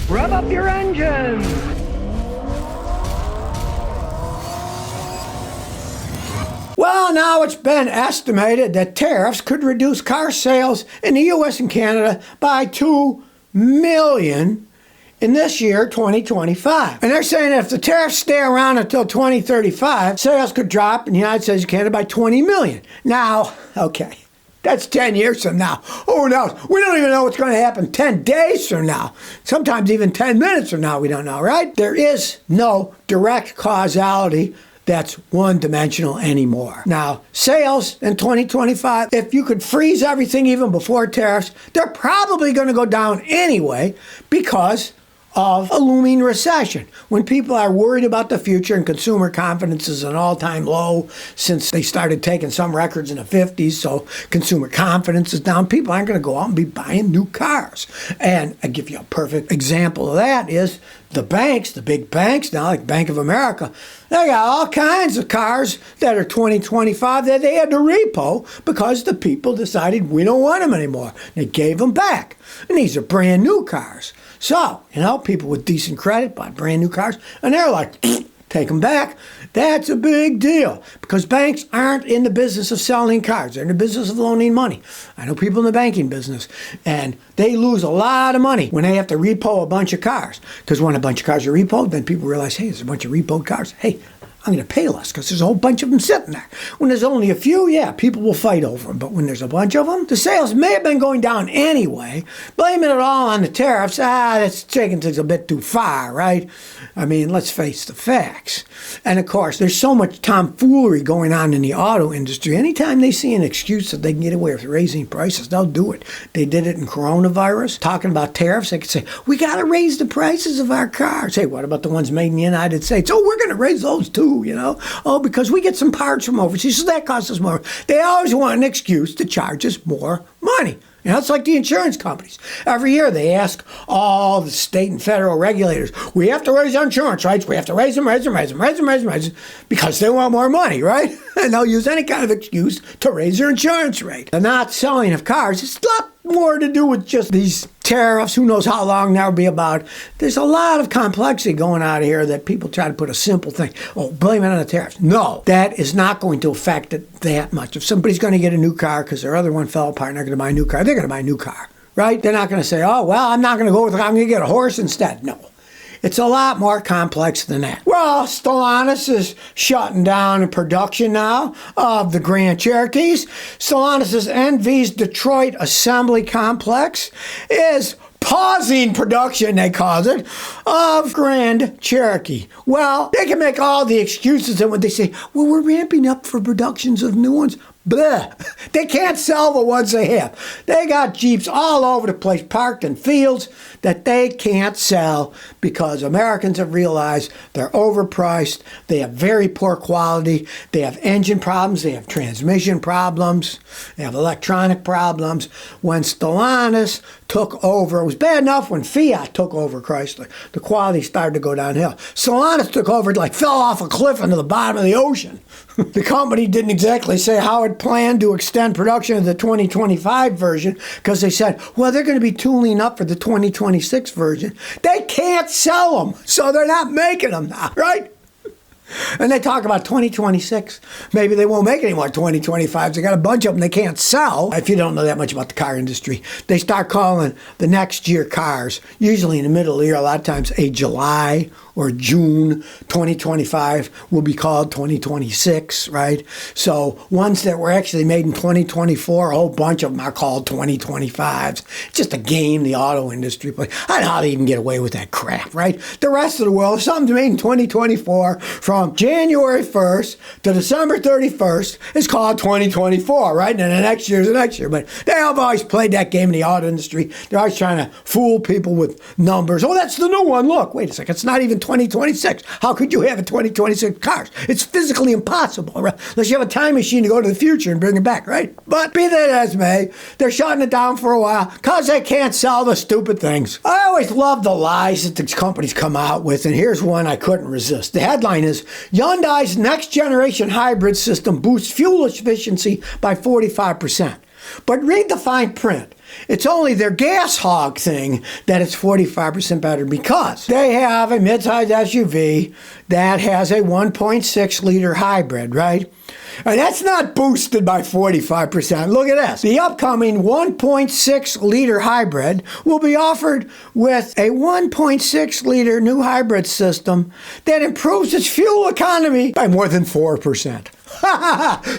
Rev up your engines! Well, now it's been estimated that tariffs could reduce car sales in the U.S. and Canada by 2 million in this year, 2025. And they're saying that if the tariffs stay around until 2035, sales could drop in the United States and Canada by 20 million. Now, okay, that's 10 years from now. Who knows? We don't even know what's going to happen 10 days from now. Sometimes even 10 minutes from now, we don't know, right? There is no direct causality that's one-dimensional anymore. Now, sales in 2025, if you could freeze everything even before tariffs, they're probably going to go down anyway because of a looming recession. When people are worried about the future and consumer confidence is an all-time low since they started taking some records in the 50s, so consumer confidence is down, people aren't going to go out and be buying new cars. And I give you a perfect example of that is the banks, the big banks now, like Bank of America, they got all kinds of cars that are 2025 that they had to repo because the people decided we don't want them anymore. They gave them back. And these are brand new cars. So, people with decent credit buy brand new cars, and they're like, take them back. That's a big deal because banks aren't in the business of selling cars. They're in the business of loaning money. I know people in the banking business, and they lose a lot of money when they have to repo a bunch of cars. Because when a bunch of cars are repoed, then people realize, hey, there's a bunch of repoed cars. Hey, I'm going to pay less because there's a whole bunch of them sitting there. When there's only a few, yeah, people will fight over them. But when there's a bunch of them, the sales may have been going down anyway. Blaming it all on the tariffs, that's taking things a bit too far, right? I mean, let's face the facts. And of course, there's so much tomfoolery going on in the auto industry. Anytime they see an excuse that they can get away with raising prices, they'll do it. They did it in coronavirus, talking about tariffs. They could say, we got to raise the prices of our cars. Hey, what about the ones made in the United States? Oh, we're going to raise those too. Oh, because we get some parts from overseas, so that costs us more. They always want an excuse to charge us more money. It's like the insurance companies. Every year they ask all the state and federal regulators, we have to raise our insurance rates. We have to raise them, because they want more money, right? And they'll use any kind of excuse to raise their insurance rate. The not selling of cars, it's a lot more to do with just these tariffs. Who knows how long that'll be about. There's a lot of complexity going on here that people try to put a simple thing. Oh, blame it on the tariffs. No, that is not going to affect it that much. If somebody's going to get a new car because their other one fell apart and they're going to buy a new car, they're going to buy a new car, right? They're not going to say, oh, well, I'm not going to go with it. I'm going to get a horse instead. No. It's a lot more complex than that. Well, Stellantis is shutting down production now of the Grand Cherokees. Stellantis' NV's Detroit Assembly Complex is pausing production, they call it, of Grand Cherokee. Well, they can make all the excuses and when they say, well, we're ramping up for productions of new ones. Blah. They can't sell the ones they have. They got Jeeps all over the place, parked in fields that they can't sell because Americans have realized they're overpriced, they have very poor quality, they have engine problems, they have transmission problems, they have electronic problems. When Stellantis took over, it was bad enough when Fiat took over Chrysler. The quality started to go downhill. Stellantis took over, it fell off a cliff into the bottom of the ocean. The company didn't exactly say how it planned to extend production of the 2025 version because they said, well, they're going to be tooling up for the 2026 version. They can't sell them, so they're not making them now, right? And they talk about 2026. Maybe they won't make any more 2025s. They got a bunch of them they can't sell. If you don't know that much about the car industry, they start calling the next year cars, usually in the middle of the year, a lot of times a July or June 2025 will be called 2026, right? So ones that were actually made in 2024, a whole bunch of them are called 2025s. It's just a game the auto industry plays. I don't know how they even get away with that crap, right? The rest of the world, if something's made in 2024, from January 1st to December 31st, is called 2024, right? And then the next year is the next year. But they have always played that game in the auto industry. They're always trying to fool people with numbers. Oh, that's the new one. Look, wait a second. It's not even 2026. How could you have a 2026 cars? It's physically impossible, right? Unless you have a time machine to go to the future and bring it back, right? But be that as may, they're shutting it down for a while because they can't sell the stupid things. I always love the lies that these companies come out with, and here's one I couldn't resist. The headline is, Hyundai's next generation hybrid system boosts fuel efficiency by 45%. But read the fine print. It's only their gas hog thing that it's 45% better because they have a midsize SUV that has a 1.6 liter hybrid, right? And that's not boosted by 45%. Look at this. The upcoming 1.6 liter hybrid will be offered with a 1.6 liter new hybrid system that improves its fuel economy by more than 4%.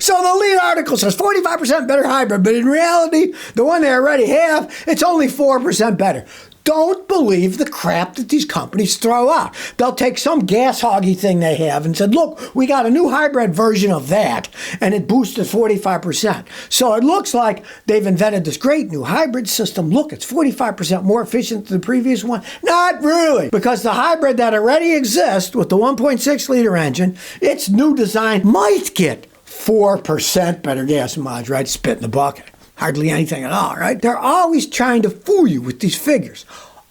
So the lead article says 45% better hybrid, but in reality, the one they already have, it's only 4% better. Don't believe the crap that these companies throw out. They'll take some gas hoggy thing they have and said, look, we got a new hybrid version of that, and it boosted 45%. So it looks like they've invented this great new hybrid system. Look, it's 45% more efficient than the previous one. Not really, because the hybrid that already exists with the 1.6 liter engine, its new design might get 4% better gas mileage, right? Spit in the bucket. Hardly anything at all, right? They're always trying to fool you with these figures.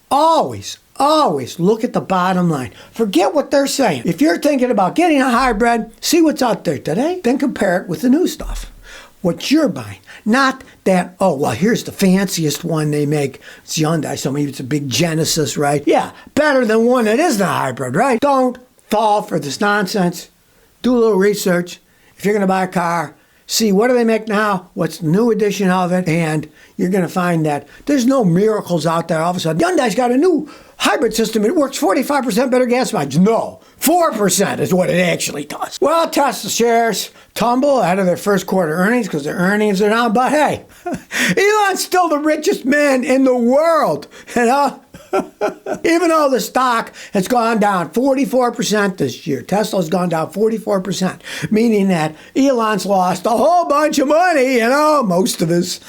Always look at the bottom line. Forget what they're saying. If you're thinking about getting a hybrid, see what's out there today, then compare it with the new stuff. What you're buying. Not that, oh, well, here's the fanciest one they make. It's Hyundai, so maybe it's a big Genesis, right? Yeah, better than one that isn't a hybrid, right? Don't fall for this nonsense. Do a little research. If you're going to buy a car, see what do they make now, what's the new edition of it, and you're going to find that there's no miracles out there. All of a sudden, Hyundai's got a new hybrid system. It works 45% better gas mileage. No, 4% is what it actually does. Well, Tesla shares tumble out of their first quarter earnings because their earnings are down. But hey, Elon's still the richest man in the world, you know? Even though the stock has gone down 44% this year, Tesla's gone down 44%, meaning that Elon's lost a whole bunch of money, you know, most of his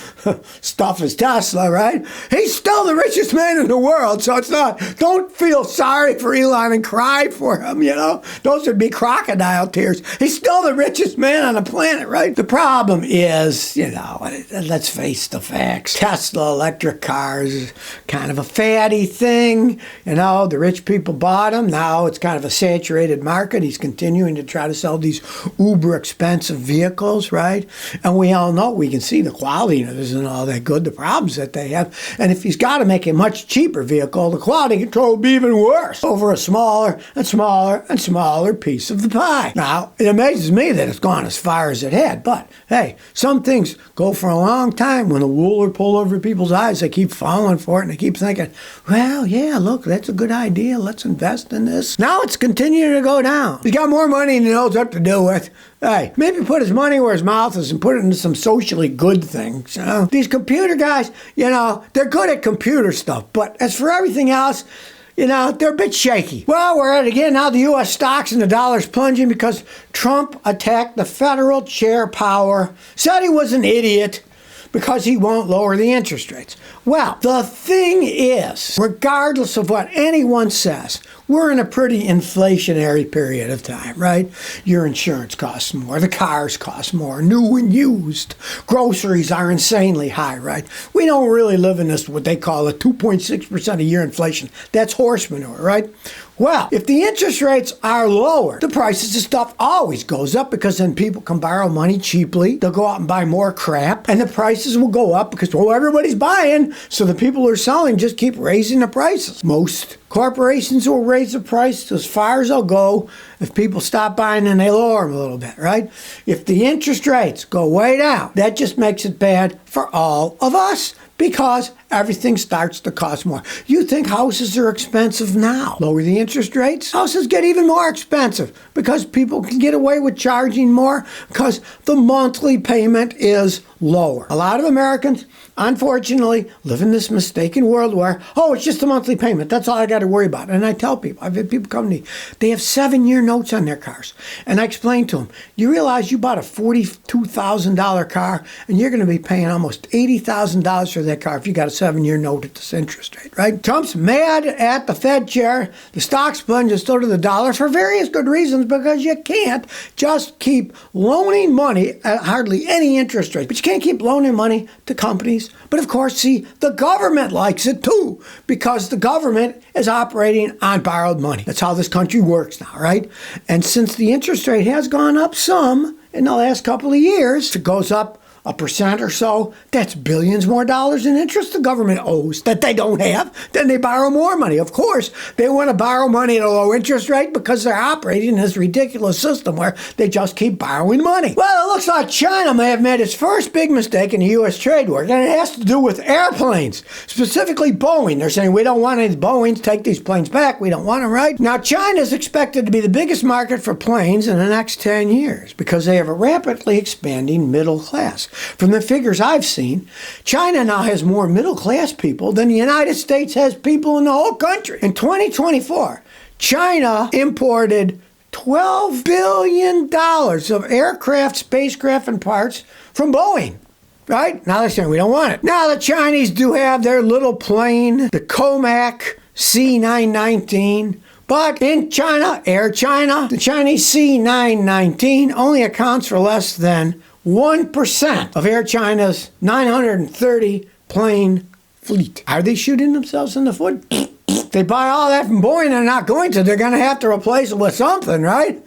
stuff is Tesla, right? He's still the richest man in the world, so it's not, don't feel sorry for Elon and cry for him, you know? Those would be crocodile tears. He's still the richest man on the planet, right? The problem is, you know, let's face the facts. Tesla electric cars is kind of a fatty thing, you know, the rich people bought them. Now it's kind of a saturated market. He's continuing to try to sell these uber expensive vehicles, right? And we all know, we can see the quality isn't all that good, the problems that they have. And if he's got to make a much cheaper vehicle, the quality control will be even worse over a smaller and smaller and smaller piece of the pie. Now, it amazes me that it's gone as far as it had, but hey, some things go for a long time. When the wool are pulled over people's eyes, they keep falling for it and they keep thinking, well, yeah, look, that's a good idea. Let's invest in this. Now it's continuing to go down. He's got more money than he knows what to do with. Hey, maybe put his money where his mouth is and put it into some socially good things. You know? These computer guys, you know, they're good at computer stuff. But as for everything else, you know, they're a bit shaky. Well, we're at it again. Now the U.S. stocks and the dollar's plunging because Trump attacked the federal chair power, said he was an idiot because he won't lower the interest rates. Well, the thing is, regardless of what anyone says, we're in a pretty inflationary period of time, right? Your insurance costs more, the cars cost more, new and used. Groceries are insanely high, right? We don't really live in this, what they call a 2.6% a year inflation. That's horse manure, right? Well, if the interest rates are lower, the prices of stuff always goes up because then people can borrow money cheaply. They'll go out and buy more crap, and the prices will go up because, well, everybody's buying, so the people who are selling just keep raising the prices. Most corporations will raise the price as far as they'll go. If people stop buying, then they lower them a little bit, right? If the interest rates go way down, that just makes it bad for all of us because everything starts to cost more. You think houses are expensive now. Lower the interest rates, houses get even more expensive because people can get away with charging more because the monthly payment is lower. A lot of Americans, unfortunately, live in this mistaken world where, oh, it's just a monthly payment. That's all I got to worry about. And I tell people, I've had people come to me, they have 7-year notes on their cars. And I explain to them, you realize you bought a $42,000 car and you're going to be paying almost $80,000 for that car if you got a 7-year note at this interest rate, right? Trump's mad at the Fed chair. The stock's plunging so to the dollar for various good reasons because you can't just keep loaning money at hardly any interest rate. But you can't keep loaning money to companies. But of course, see, the government likes it too because the government is operating on borrowed money. That's how this country works now, right? And since the interest rate has gone up some in the last couple of years, it goes up 1% or so, that's billions more dollars in interest the government owes that they don't have. Then they borrow more money. Of course, they want to borrow money at a low interest rate because they're operating in this ridiculous system where they just keep borrowing money. Well, it looks like China may have made its first big mistake in the U.S. trade war, and it has to do with airplanes, specifically Boeing. They're saying, we don't want any Boeings, take these planes back, we don't want them, right? Now, China is expected to be the biggest market for planes in the next 10 years because they have a rapidly expanding middle class. From the figures I've seen, China now has more middle-class people than the United States has people in the whole country. In 2024, China imported $12 billion of aircraft, spacecraft, and parts from Boeing. Right? Now they're saying we don't want it. Now the Chinese do have their little plane, the Comac C919. But in China, Air China, the Chinese C919 only accounts for less than 1% of Air China's 930 plane fleet. Are they shooting themselves in the foot? They buy all that from Boeing, they're not going to. They're going to have to replace it with something, right?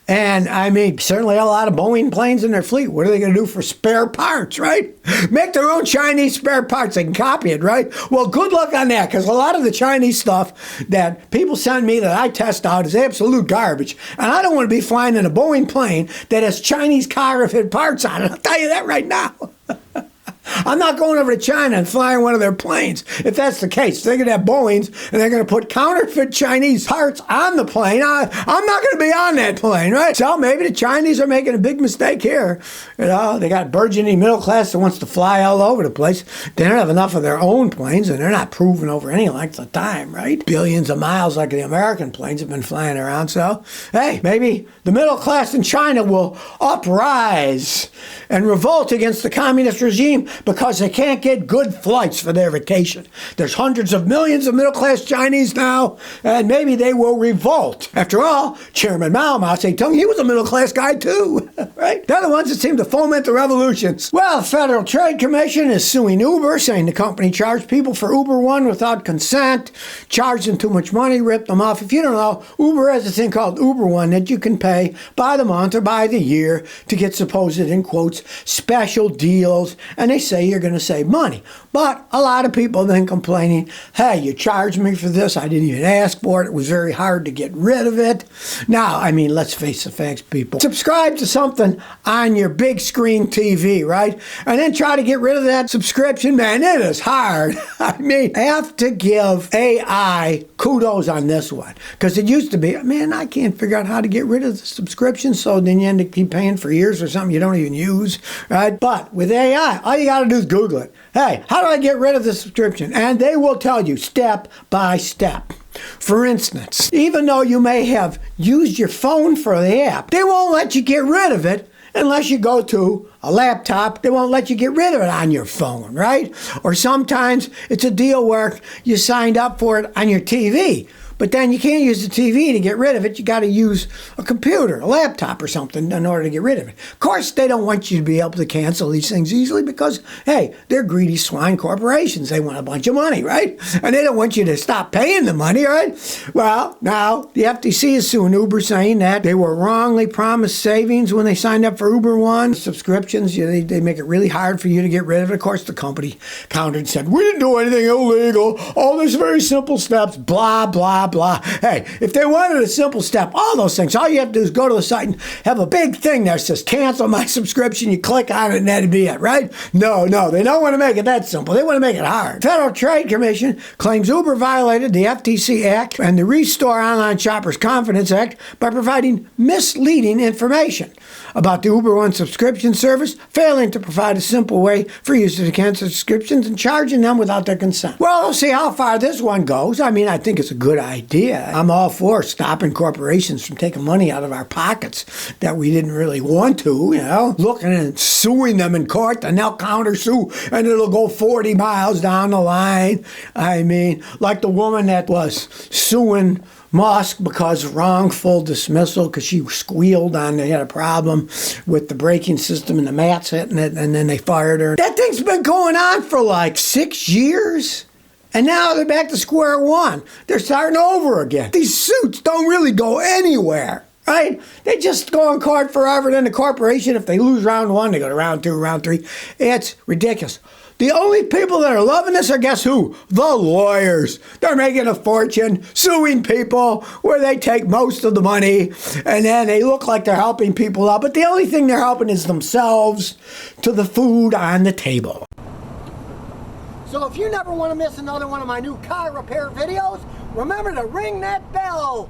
And I mean, certainly a lot of Boeing planes in their fleet. What are they going to do for spare parts, right? Make their own Chinese spare parts. They can copy it, right? Well, good luck on that, because a lot of the Chinese stuff that people send me that I test out is absolute garbage. And I don't want to be flying in a Boeing plane that has Chinese counterfeit parts on it. I'll tell you that right now. I'm not going over to China and flying one of their planes. If that's the case, they're going to have Boeings and they're going to put counterfeit Chinese parts on the plane. I'm not going to be on that plane, right? So maybe the Chinese are making a big mistake here. You know, they got burgeoning middle class that wants to fly all over the place. They don't have enough of their own planes, and they're not proven over any length of time, right? Billions of miles like the American planes have been flying around. So, hey, maybe the middle class in China will uprise and revolt against the communist regime because they can't get good flights for their vacation. There's hundreds of millions of middle-class Chinese now, and maybe they will revolt. After all, Chairman Mao Zedong, he was a middle-class guy too, right? They're the ones that seem to foment the revolutions. Well, the Federal Trade Commission is suing Uber, saying the company charged people for Uber One without consent, charged them too much money, ripped them off. If you don't know, Uber has a thing called Uber One that you can pay by the month or by the year to get supposed, in quotes, special deals, and they say you're going to save money. But a lot of people then complaining, hey, you charged me for this, I didn't even ask for it, it was very hard to get rid of it. Now, I mean, let's face the facts, people. Subscribe to something on your big screen TV, right? And then try to get rid of that subscription, man, it is hard. I mean, I have to give AI kudos on this one, because it used to be, man, I can't figure out how to get rid of the subscription, so then you end up keep paying for years for something you don't even use, right? But with AI, all you got to do is Google it. Hey, how do I get rid of the subscription? And they will tell you step by step. For instance, even though you may have used your phone for the app, they won't let you get rid of it unless you go to a laptop. They won't let you get rid of it on your phone, right? Or sometimes it's a deal where you signed up for it on your TV. But then you can't use the TV to get rid of it. You got to use a computer, a laptop or something in order to get rid of it. Of course, they don't want you to be able to cancel these things easily because, hey, they're greedy swine corporations. They want a bunch of money, right? And they don't want you to stop paying the money, right? Well, now the FTC is suing Uber, saying that they were wrongly promised savings when they signed up for Uber One subscriptions. They make it really hard for you to get rid of it. Of course, the company countered and said, we didn't do anything illegal. All these very simple steps, blah, blah, blah. Hey, if they wanted a simple step, all those things, all you have to do is go to the site and have a big thing there that says cancel my subscription. You click on it and that'd be it, right? No, they don't want to make it that simple. They want to make it hard. Federal Trade Commission claims Uber violated the FTC Act and the Restore Online Shoppers Confidence Act by providing misleading information about the Uber One subscription service, failing to provide a simple way for users to cancel subscriptions and charging them without their consent. Well, we'll see how far this one goes. I mean, I think it's a good idea. I'm all for stopping corporations from taking money out of our pockets that we didn't really want to, looking and suing them in court, and they'll counter-sue, and it'll go 40 miles down the line. I mean, like the woman that was suing Musk because wrongful dismissal, because she squealed on they had a problem with the braking system and the mats hitting it, and then they fired her. That thing's been going on for like 6 years. And now they're back to square one. They're starting over again. These suits don't really go anywhere. right? They just go in court forever. Then the corporation, if they lose round one, they go to round two, round three. It's ridiculous. The only people that are loving this are, guess who? The lawyers. They're making a fortune suing people where they take most of the money and then they look like they're helping people out. But the only thing they're helping is themselves to the food on the table. So if you never want to miss another one of my new car repair videos, remember to ring that bell.